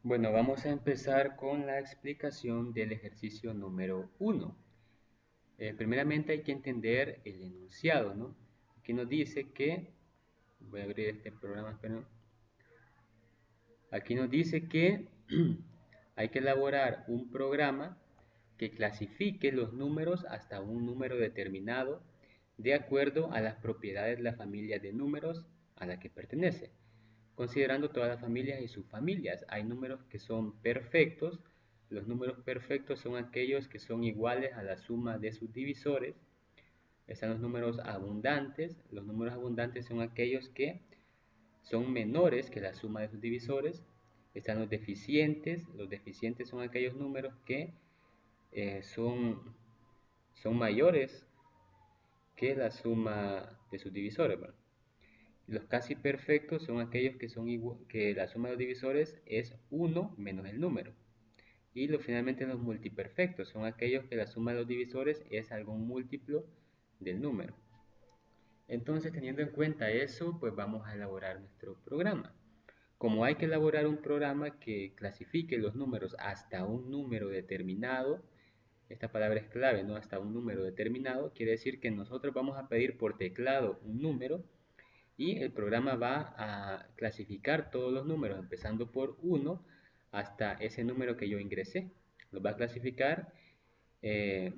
Bueno, vamos a empezar con la explicación del ejercicio número uno. Primeramente hay que entender el enunciado, ¿no? Aquí nos dice que, voy a abrir este programa, espera. Aquí nos dice que hay que elaborar un programa que clasifique los números hasta un número determinado de acuerdo a las propiedades de la familia de números a la que pertenece, considerando todas las familias y subfamilias. Hay números que son perfectos. Los números perfectos son aquellos que son iguales a la suma de sus divisores. Están los números abundantes. Los números abundantes son aquellos que son menores que la suma de sus divisores. Están los deficientes. Los deficientes son aquellos números que son mayores que la suma de sus divisores, ¿verdad? Los casi perfectos son aquellos que son que la suma de los divisores es uno menos el número. Y finalmente los multiperfectos son aquellos que la suma de los divisores es algún múltiplo del número. Entonces, teniendo en cuenta eso, pues vamos a elaborar nuestro programa. Como hay que elaborar un programa que clasifique los números hasta un número determinado, esta palabra es clave, ¿no? Hasta un número determinado, quiere decir que nosotros vamos a pedir por teclado un número y el programa va a clasificar todos los números, empezando por uno hasta ese número que yo ingresé. Los va a clasificar eh,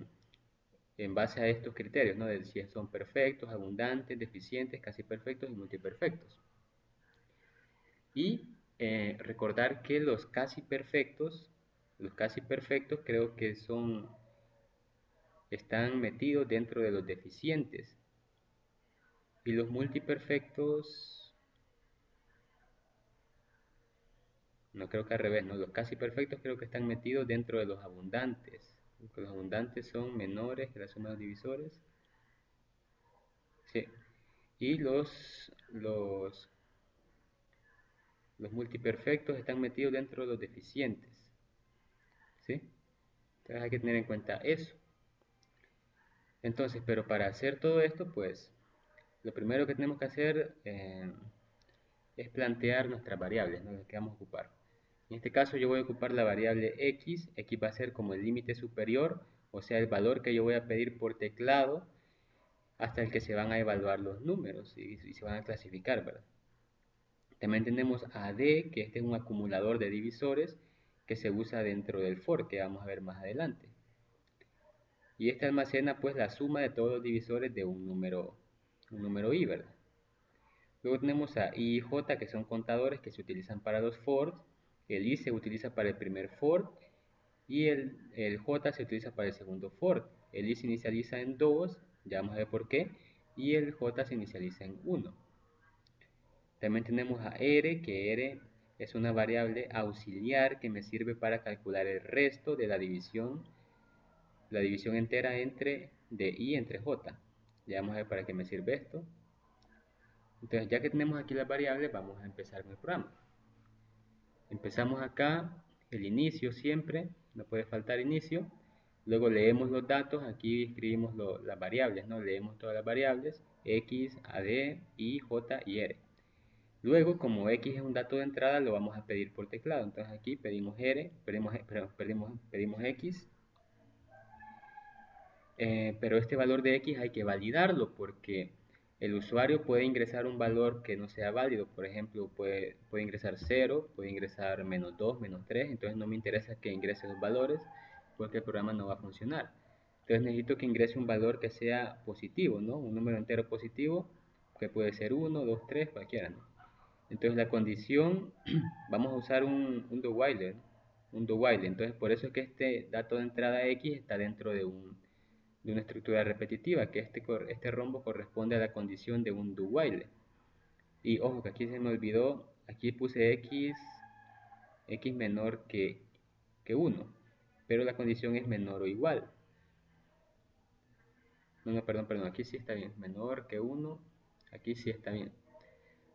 en base a estos criterios, ¿no? De si son perfectos, abundantes, deficientes, casi perfectos y multiperfectos. Y recordar que los casi perfectos creo que están metidos dentro de los deficientes. Y los multiperfectos, no, creo que al revés, ¿no? Los casi perfectos creo que están metidos dentro de los abundantes. Porque los abundantes son menores que la suma de los divisores. Sí. Y los multiperfectos están metidos dentro de los deficientes. ¿Sí? Entonces hay que tener en cuenta eso. Entonces, pero para hacer todo esto, pues, lo primero que tenemos que hacer es plantear nuestras variables, ¿no? Las que vamos a ocupar. En este caso yo voy a ocupar la variable x va a ser como el límite superior, o sea, el valor que yo voy a pedir por teclado hasta el que se van a evaluar los números y se van a clasificar, ¿verdad? También tenemos a d, que este es un acumulador de divisores que se usa dentro del for, que vamos a ver más adelante. Y este almacena pues la suma de todos los divisores de un número i, ¿verdad? Luego tenemos a I y J, que son contadores que se utilizan para los for. El I se utiliza para el primer for y el J se utiliza para el segundo for. El I se inicializa en 2, ya vamos a ver por qué, y el J se inicializa en 1. También tenemos a R, que R es una variable auxiliar que me sirve para calcular el resto de la división entera de I entre J. Ya vamos a ver para qué me sirve esto. Entonces, ya que tenemos aquí las variables, vamos a empezar con el programa. Empezamos acá, el inicio siempre, no puede faltar inicio. Luego leemos los datos, aquí escribimos las variables, ¿no? Leemos todas las variables, x, ad, y, j y r. Luego, como x es un dato de entrada, lo vamos a pedir por teclado. Entonces aquí pedimos r, pedimos x, pero este valor de x hay que validarlo porque el usuario puede ingresar un valor que no sea válido. Por ejemplo, puede ingresar 0, puede ingresar menos 2, menos 3. Entonces no me interesa que ingrese los valores porque el programa no va a funcionar. Entonces necesito que ingrese un valor que sea positivo, ¿no? Un número entero positivo que puede ser 1, 2, 3, cualquiera, ¿no? Entonces la condición, vamos a usar un do while, un do while. Entonces por eso es que este dato de entrada x está dentro de una estructura repetitiva, que este rombo corresponde a la condición de un do while. Y ojo que aquí se me olvidó, aquí puse x menor que 1, pero la condición es menor o igual. No, perdón, aquí sí está bien, menor que 1, aquí sí está bien.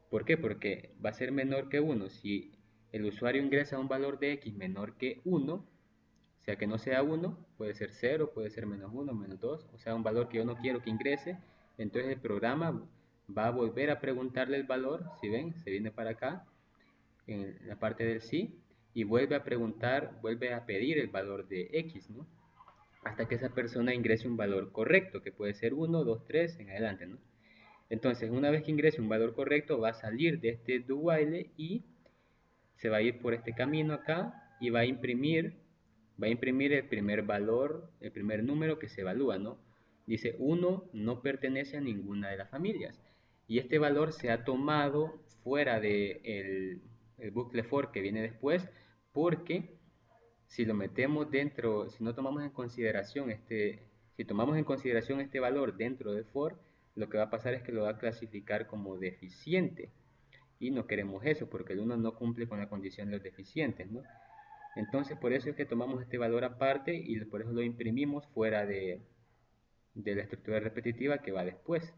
¿Por qué? Porque va a ser menor que 1 si el usuario ingresa un valor de x menor que 1, o sea que no sea 1, puede ser 0, puede ser menos 1, menos 2, o sea un valor que yo no quiero que ingrese. Entonces el programa va a volver a preguntarle el valor, si ven, se viene para acá, en la parte del sí, y vuelve a preguntar, vuelve a pedir el valor de X, ¿no? Hasta que esa persona ingrese un valor correcto, que puede ser 1, 2, 3, en adelante, ¿no? Entonces, una vez que ingrese un valor correcto, va a salir de este do while y se va a ir por este camino acá y va a imprimir el primer valor, el primer número que se evalúa, ¿no? Dice 1 no pertenece a ninguna de las familias. Y este valor se ha tomado fuera de el bucle for que viene después, porque si lo metemos dentro, si no tomamos en consideración si tomamos en consideración este valor dentro del for, lo que va a pasar es que lo va a clasificar como deficiente. Y no queremos eso, porque el 1 no cumple con la condición de los deficientes, ¿no? Entonces, por eso es que tomamos este valor aparte y por eso lo imprimimos fuera de la estructura repetitiva que va después.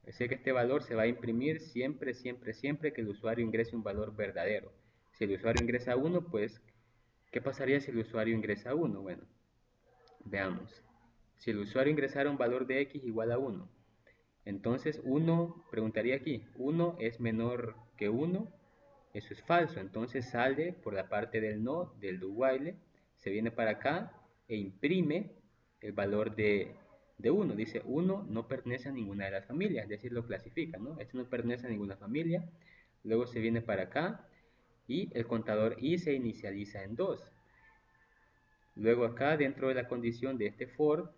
Así que este valor se va a imprimir siempre, siempre, siempre que el usuario ingrese un valor verdadero. Si el usuario ingresa 1, pues, ¿qué pasaría si el usuario ingresa 1? Bueno, veamos. Si el usuario ingresara un valor de x igual a 1, entonces 1, preguntaría aquí, 1 es menor que 1, eso es falso, entonces sale por la parte del no, del do while, se viene para acá e imprime el valor de 1, dice 1 no pertenece a ninguna de las familias, es decir, lo clasifica, ¿no? Esto no pertenece a ninguna familia, luego se viene para acá y el contador i se inicializa en 2. Luego acá dentro de la condición de este for,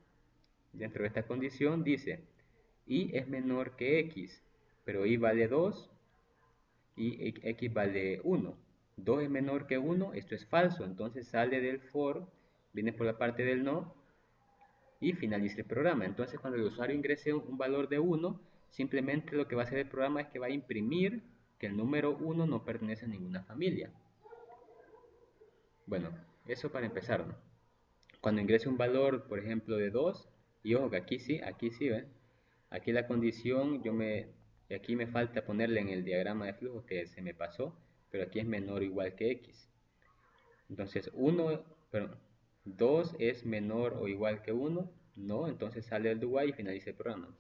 dentro de esta condición dice y es menor que x, pero y vale 2 y x vale 1. 2 es menor que 1, esto es falso, entonces sale del for, viene por la parte del no y finaliza el programa. Entonces cuando el usuario ingrese un valor de 1, simplemente lo que va a hacer el programa es que va a imprimir que el número 1 no pertenece a ninguna familia. Bueno, eso para empezar, ¿no? Cuando ingrese un valor, por ejemplo, de 2, y ojo que aquí sí, ¿ven? Aquí la condición, y aquí me falta ponerle en el diagrama de flujo que se me pasó, pero aquí es menor o igual que x. Entonces 2 es menor o igual que 1, no, entonces sale el do while y finaliza el programa.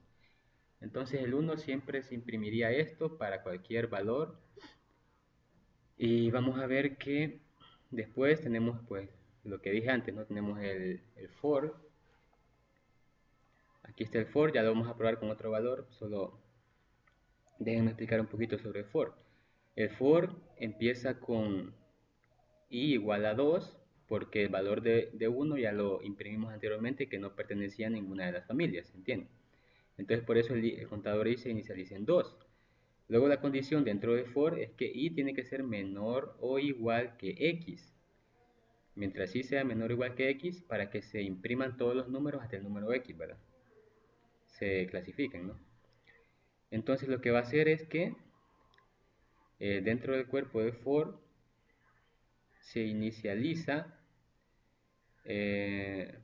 Entonces el 1 siempre se imprimiría esto para cualquier valor. Y vamos a ver que después tenemos pues lo que dije antes, ¿no? Tenemos el for. Aquí está el for, ya lo vamos a probar con otro valor, solo déjenme explicar un poquito sobre el for. El for empieza con i igual a 2, porque el valor de 1 ya lo imprimimos anteriormente que no pertenecía a ninguna de las familias, ¿entienden? Entonces por eso el contador i se inicializa en 2. Luego la condición dentro de for es que i tiene que ser menor o igual que x. Mientras i sea menor o igual que x, para que se impriman todos los números hasta el número x, ¿verdad? Se clasifican, ¿no? Entonces lo que va a hacer es que dentro del cuerpo de for se inicializa, eh,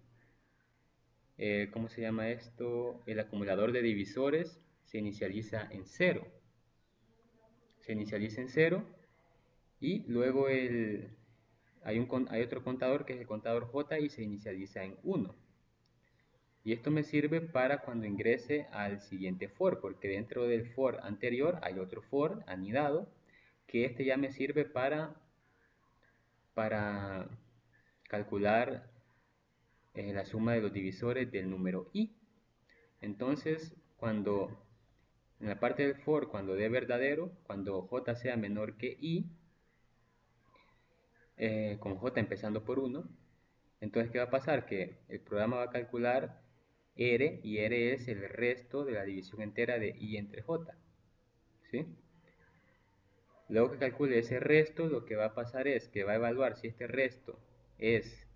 ¿cómo se llama esto? El acumulador de divisores se inicializa en 0. Se inicializa en 0 y luego hay otro contador que es el contador j y se inicializa en 1. Y esto me sirve para cuando ingrese al siguiente for, porque dentro del for anterior hay otro for anidado, que este ya me sirve para calcular la suma de los divisores del número i. Entonces, en la parte del for, cuando dé verdadero, cuando j sea menor que i, con j empezando por 1, entonces, ¿qué va a pasar? Que el programa va a calcular R, y R es el resto de la división entera de I entre J, ¿sí? Luego que calcule ese resto, lo que va a pasar es que va a evaluar si este resto es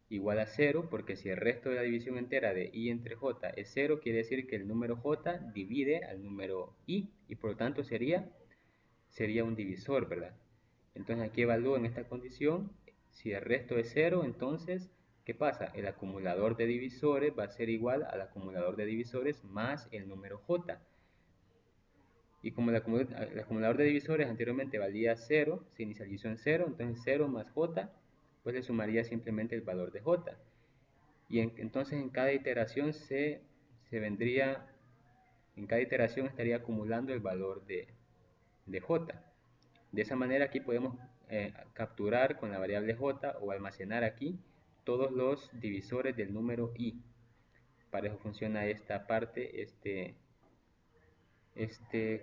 igual a 0, porque si el resto de la división entera de I entre J es 0, quiere decir que el número J divide al número I, y por lo tanto sería un divisor, ¿verdad? Entonces aquí evalúo en esta condición, si el resto es 0, entonces, ¿qué pasa? El acumulador de divisores va a ser igual al acumulador de divisores más el número j. Y como el acumulador de divisores anteriormente valía 0, se inicializó en 0, entonces 0 más j, pues le sumaría simplemente el valor de j. Y entonces en cada iteración en cada iteración estaría acumulando el valor de j. De esa manera aquí podemos capturar con la variable j o almacenar aquí todos los divisores del número i. Para eso funciona esta parte,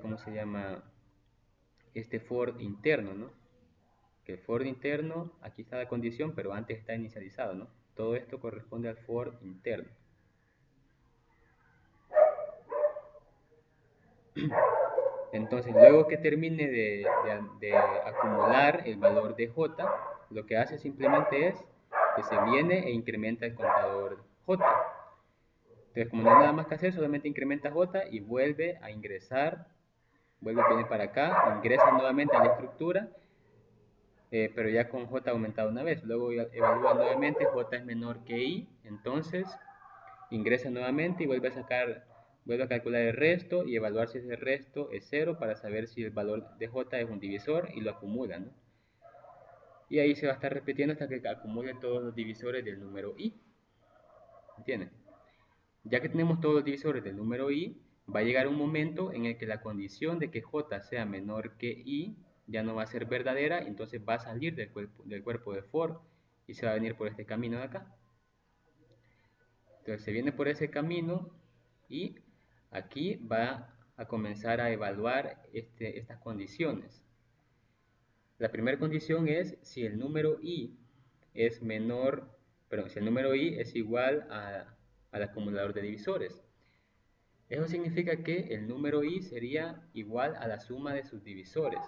¿cómo se llama? Este for interno, ¿no? Que el for interno, aquí está la condición, pero antes está inicializado, ¿no? Todo esto corresponde al for interno. Entonces, luego que termine de acumular el valor de j, lo que hace simplemente es que se viene e incrementa el contador j. Entonces, como no hay nada más que hacer, solamente incrementa j y vuelve a ingresar, viene para acá, ingresa nuevamente a la estructura, pero ya con j aumentado una vez. Luego evalúa nuevamente, j es menor que i, entonces ingresa nuevamente y vuelve a calcular el resto y evaluar si ese resto es 0 para saber si el valor de j es un divisor y lo acumula, ¿no? Y ahí se va a estar repitiendo hasta que acumule todos los divisores del número i. ¿Entienden? Ya que tenemos todos los divisores del número i, va a llegar un momento en el que la condición de que j sea menor que i ya no va a ser verdadera, entonces va a salir del cuerpo de for y se va a venir por este camino de acá. Entonces se viene por ese camino y aquí va a comenzar a evaluar estas condiciones. La primera condición es si el número i es si el número i es igual al acumulador de divisores. Eso significa que el número i sería igual a la suma de sus divisores.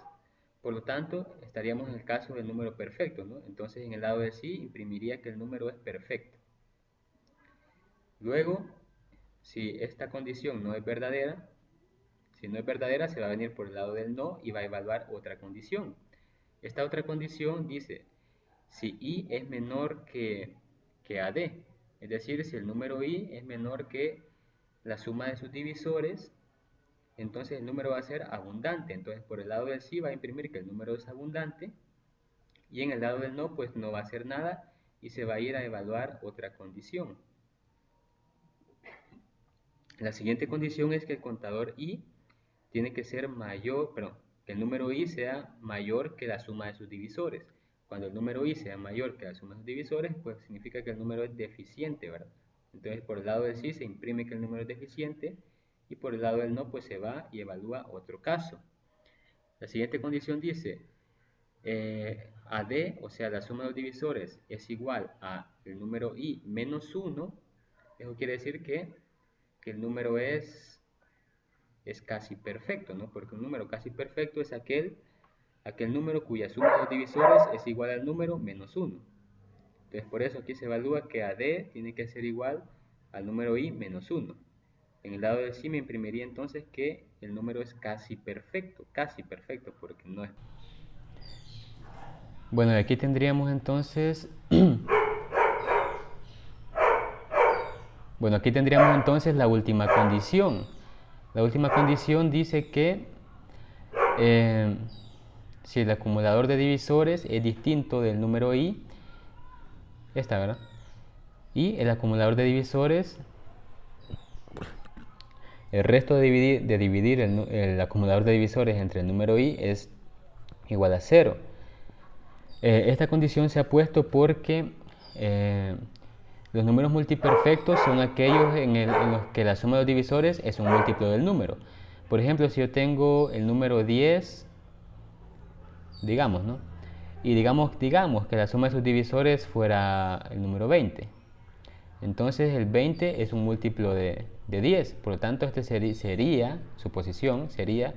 Por lo tanto, estaríamos en el caso del número perfecto, ¿no? Entonces en el lado de sí imprimiría que el número es perfecto. Luego, si esta condición no es verdadera, se va a venir por el lado del no y va a evaluar otra condición. Esta otra condición dice, si i es menor que ad, es decir, si el número i es menor que la suma de sus divisores, entonces el número va a ser abundante. Entonces por el lado del sí va a imprimir que el número es abundante y en el lado del no pues no va a hacer nada y se va a ir a evaluar otra condición. La siguiente condición es que el contador i tiene que ser mayor, que el número i sea mayor que la suma de sus divisores. Cuando el número i sea mayor que la suma de sus divisores, pues significa que el número es deficiente, ¿verdad? Entonces por el lado del sí se imprime que el número es deficiente y por el lado del no pues se va y evalúa otro caso. La siguiente condición dice, AD, o sea la suma de los divisores, es igual a el número i menos 1, eso quiere decir que el número es casi perfecto, ¿no? Porque un número casi perfecto es aquel número cuya suma de los divisores es igual al número menos 1. Entonces por eso aquí se evalúa que AD tiene que ser igual al número i menos 1. En el lado de sí me imprimiría entonces que el número es casi perfecto, porque no es. Bueno, aquí tendríamos entonces la última condición. La última condición dice que si el acumulador de divisores es distinto del número i, ¿verdad? Y el acumulador de divisores, el resto de dividir el acumulador de divisores entre el número i es igual a 0. Esta condición se ha puesto porque los números multiperfectos son aquellos en los que la suma de los divisores es un múltiplo del número. Por ejemplo, si yo tengo el número 10, digamos, ¿no? Y digamos que la suma de sus divisores fuera el número 20. Entonces el 20 es un múltiplo de 10. Por lo tanto, su posición sería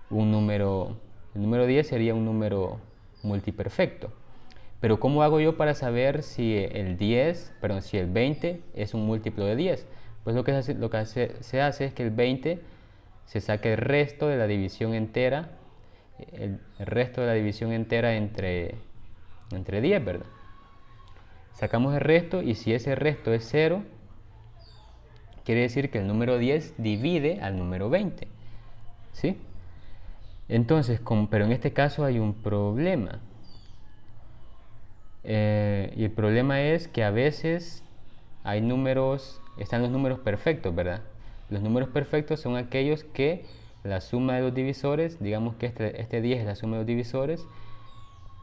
un número, el número 10 sería un número multiperfecto. Pero ¿cómo hago yo para saber si el 20 es un múltiplo de 10? Pues lo que se hace es que el 20 se saque el resto de la división entera, el resto de la división entera entre 10, ¿verdad? Sacamos el resto y si ese resto es 0, quiere decir que el número 10 divide al número 20, ¿sí? Entonces, pero en este caso hay un problema. Y el problema es que a veces están los números perfectos, ¿verdad? Los números perfectos son aquellos que la suma de los divisores. Digamos que este 10 es la suma de los divisores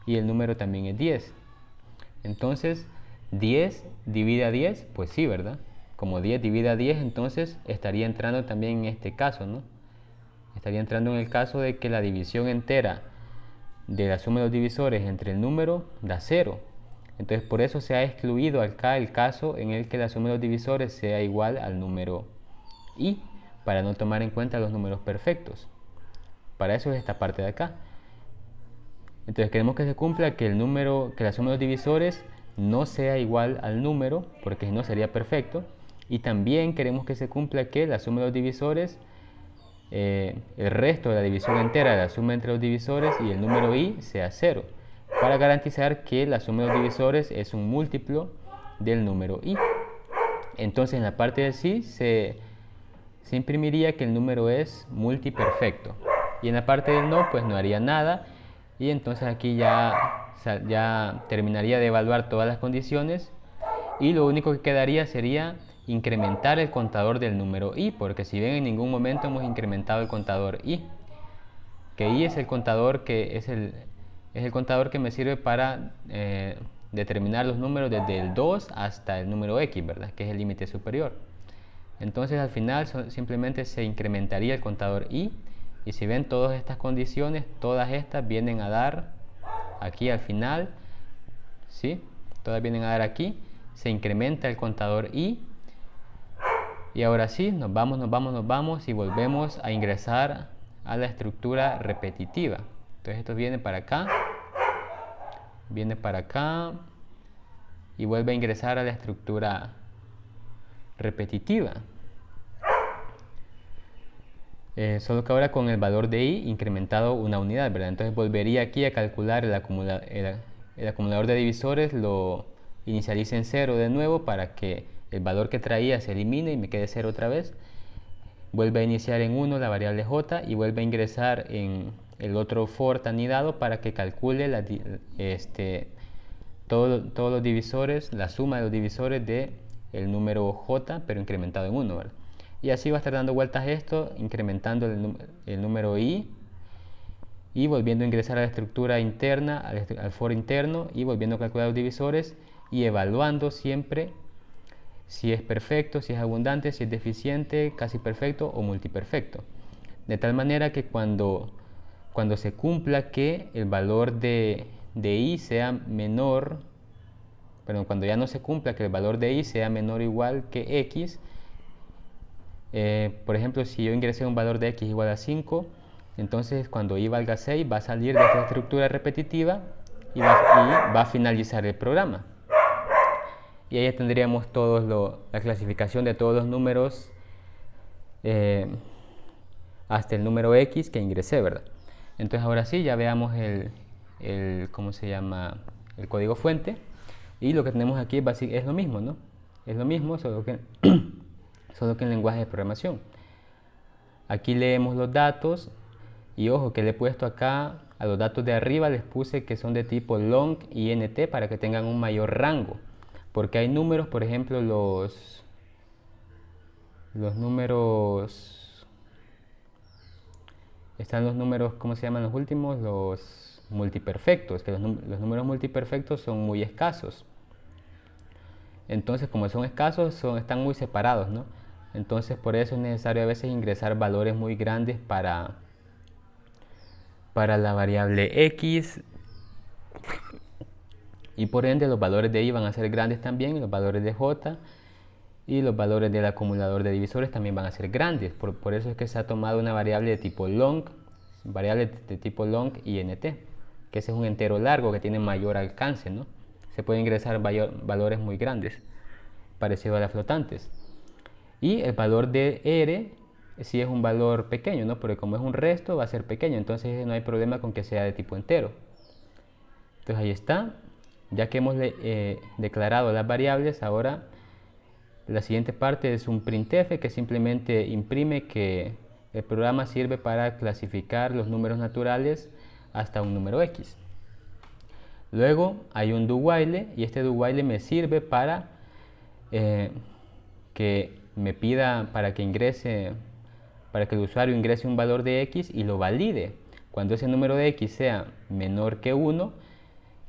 y el número también es 10. Entonces 10 divide a 10, pues sí, ¿verdad? Como 10 divide a 10, entonces estaría entrando también en este caso, ¿no? Estaría entrando en el caso de que la división entera de la suma de los divisores entre el número da 0. Entonces por eso se ha excluido acá el caso en el que la suma de los divisores sea igual al número i, para no tomar en cuenta los números perfectos. Para eso es esta parte de acá. Entonces queremos que se cumpla que la suma de los divisores no sea igual al número, porque si no sería perfecto. Y también queremos que se cumpla que la suma de los divisores, el resto de la división entera de la suma entre los divisores y el número i sea 0, para garantizar que la suma de los divisores es un múltiplo del número i. Entonces en la parte del sí se imprimiría que el número es multiperfecto, y en la parte del no pues no haría nada, y entonces aquí ya terminaría de evaluar todas las condiciones y lo único que quedaría sería incrementar el contador del número i, porque si bien en ningún momento hemos incrementado el contador i, que i es el contador que es el contador que me sirve para determinar los números desde el 2 hasta el número x, ¿verdad? Que es el límite superior. Entonces al final simplemente se incrementaría el contador i, y si ven todas estas condiciones, todas estas vienen a dar aquí al final, ¿sí? Todas vienen a dar aquí, se incrementa el contador i, y ahora sí, nos vamos y volvemos a ingresar a la estructura repetitiva. Entonces esto viene para acá y vuelve a ingresar a la estructura repetitiva. Solo que ahora con el valor de i incrementado una unidad, ¿verdad? Entonces volvería aquí a calcular el acumulador de divisores, lo inicialice en 0 de nuevo para que el valor que traía se elimine y me quede 0 otra vez. Vuelve a iniciar en 1 la variable j y vuelve a ingresar en el otro for anidado para que calcule todos los divisores, la suma de los divisores de el número j, pero incrementado en 1, ¿verdad? Y así va a estar dando vueltas esto, incrementando el número i y volviendo a ingresar a la estructura interna, al for interno, y volviendo a calcular los divisores y evaluando siempre si es perfecto, si es abundante, si es deficiente, casi perfecto o multiperfecto. De tal manera que cuando se cumpla que el valor de i sea menor, pero cuando ya no se cumpla que el valor de i sea menor o igual que x, por ejemplo, si yo ingresé un valor de x igual a 5, entonces cuando i valga 6 va a salir de esta estructura repetitiva y va a finalizar el programa. Y ahí tendríamos la clasificación de todos los números hasta el número x que ingresé, ¿verdad? Entonces ahora sí, ya veamos ¿cómo se llama? El código fuente. Y lo que tenemos aquí es lo mismo, ¿no? Es lo mismo, solo que en lenguaje de programación. Aquí leemos los datos y ojo que le he puesto acá a los datos de arriba, les puse que son de tipo long y int para que tengan un mayor rango, porque hay números, por ejemplo los números, están los números, ¿cómo se llaman los últimos? Los multiperfectos, que los números multiperfectos son muy escasos. Entonces como son escasos, están muy separados, ¿no? Entonces por eso es necesario a veces ingresar valores muy grandes para la variable x, y por ende los valores de i van a ser grandes también, y los valores de j y los valores del acumulador de divisores también van a ser grandes. Por eso es que se ha tomado una variable de tipo long, int, que ese es un entero largo que tiene mayor alcance, ¿no? Se pueden ingresar valores muy grandes, parecido a las flotantes. Y el valor de r sí es un valor pequeño, ¿no? Porque como es un resto va a ser pequeño, entonces no hay problema con que sea de tipo entero. Entonces ahí está. Ya que hemos declarado las variables, ahora la siguiente parte es un printf que simplemente imprime que el programa sirve para clasificar los números naturales hasta un número x. Luego hay un do while, y este do while me sirve para que me pida, para que ingrese para que el usuario ingrese un valor de X y lo valide. Cuando ese número de X sea menor que 1,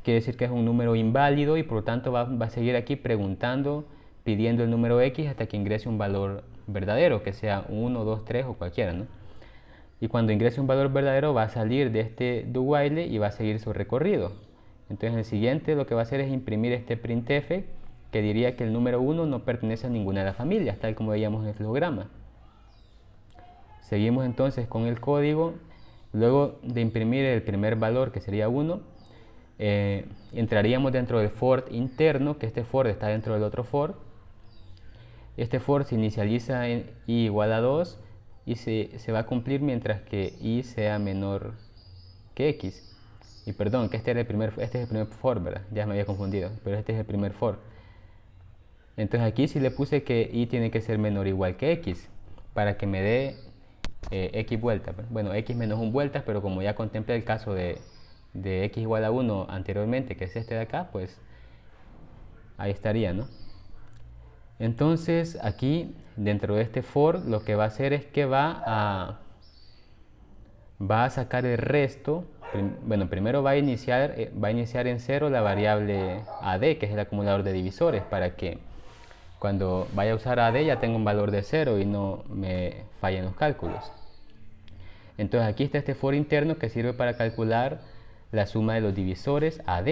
quiere decir que es un número inválido y por lo tanto va a seguir aquí preguntando, pidiendo el número X hasta que ingrese un valor verdadero, que sea 1, 2, 3 o cualquiera, ¿no? Y cuando ingrese un valor verdadero va a salir de este do while y va a seguir su recorrido. Entonces el siguiente lo que va a hacer es imprimir este printf que diría que el número 1 no pertenece a ninguna de las familias, tal como veíamos en el flujograma. Seguimos entonces con el código. Luego de imprimir el primer valor, que sería 1, entraríamos dentro del for interno, que este for está dentro del otro for. Este for se inicializa en i igual a 2 y se va a cumplir mientras que i sea menor que x. Y perdón, que este es el primer for, ¿verdad? Ya me había confundido, pero este es el primer for. Entonces aquí sí le puse que i tiene que ser menor o igual que x, para que me dé x vueltas. Bueno, x menos 1 vueltas, pero como ya contemplé el caso de x igual a 1 anteriormente, que es este de acá, pues ahí estaría, ¿no? Entonces aquí dentro de este for lo que va a hacer es que va a sacar el resto. Bueno, primero va a iniciar en 0 la variable ad, que es el acumulador de divisores, para que cuando vaya a usar ad ya tenga un valor de 0 y no me fallen los cálculos. Entonces aquí está este for interno que sirve para calcular la suma de los divisores ad.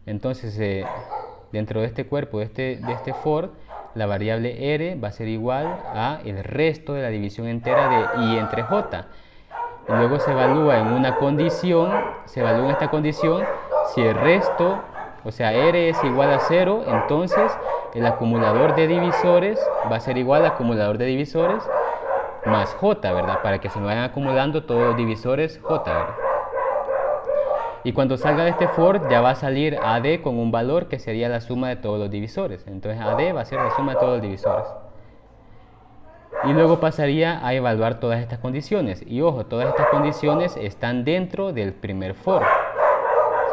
Entonces dentro de este cuerpo de este for, la variable r va a ser igual a el resto de la división entera de i entre j. Y luego se evalúa en una condición, en esta condición, si el resto, o sea, r es igual a 0, entonces el acumulador de divisores va a ser igual al acumulador de divisores más j, ¿verdad? Para que se me vayan acumulando todos los divisores j, ¿verdad? Y cuando salga de este for ya va a salir ad con un valor que sería la suma de todos los divisores. Entonces ad va a ser la suma de todos los divisores. Y luego pasaría a evaluar todas estas condiciones. Y ojo, todas estas condiciones están dentro del primer for.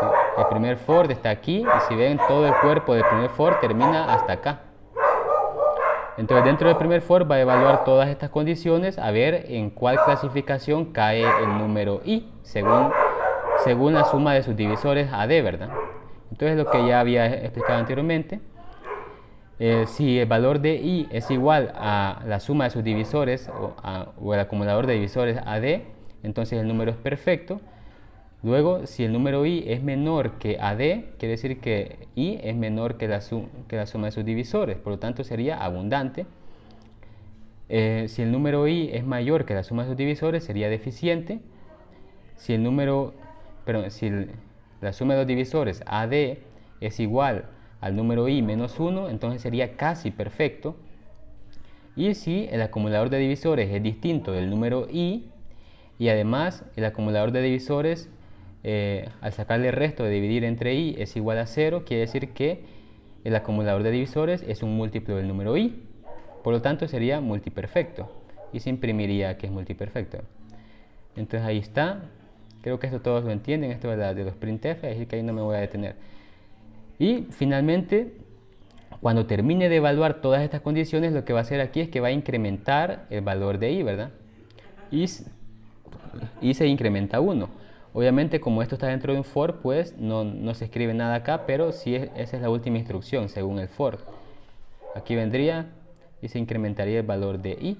¿Sí? El primer for está aquí y si ven todo el cuerpo del primer for termina hasta acá. Entonces dentro del primer for va a evaluar todas estas condiciones a ver en cuál clasificación cae el número i según la suma de sus divisores ad, ¿verdad? Entonces lo que ya había explicado anteriormente, si el valor de i es igual a la suma de sus divisores o el acumulador de divisores ad, entonces el número es perfecto. Luego, si el número i es menor que ad, quiere decir que i es menor que la suma de sus divisores, por lo tanto sería abundante. Si el número i es mayor que la suma de sus divisores, sería deficiente. Si la suma de los divisores ad es igual al número i menos 1, entonces sería casi perfecto. Y si el acumulador de divisores es distinto del número i y además el acumulador de divisores al sacarle el resto de dividir entre i es igual a 0, quiere decir que el acumulador de divisores es un múltiplo del número i, por lo tanto sería multiperfecto y se imprimiría que es multiperfecto. Entonces ahí está. Creo que esto todos lo entienden, esto de los printf, es decir que ahí no me voy a detener. Y finalmente, cuando termine de evaluar todas estas condiciones, lo que va a hacer aquí es que va a incrementar el valor de i, ¿verdad? Y se incrementa 1. Obviamente, como esto está dentro de un for, pues no se escribe nada acá, pero sí esa es la última instrucción según el for. Aquí vendría y se incrementaría el valor de i.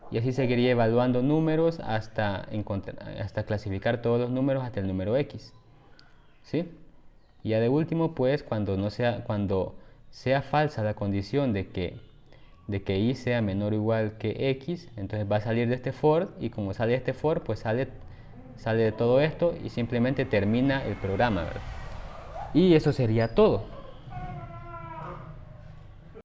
Y así seguiría evaluando números hasta clasificar todos los números hasta el número x. ¿Sí? Y ya de último, pues cuando sea falsa la condición de que y sea menor o igual que x, entonces va a salir de este for y como sale de este for, pues sale de todo esto y simplemente termina el programa, ¿verdad? Y eso sería todo.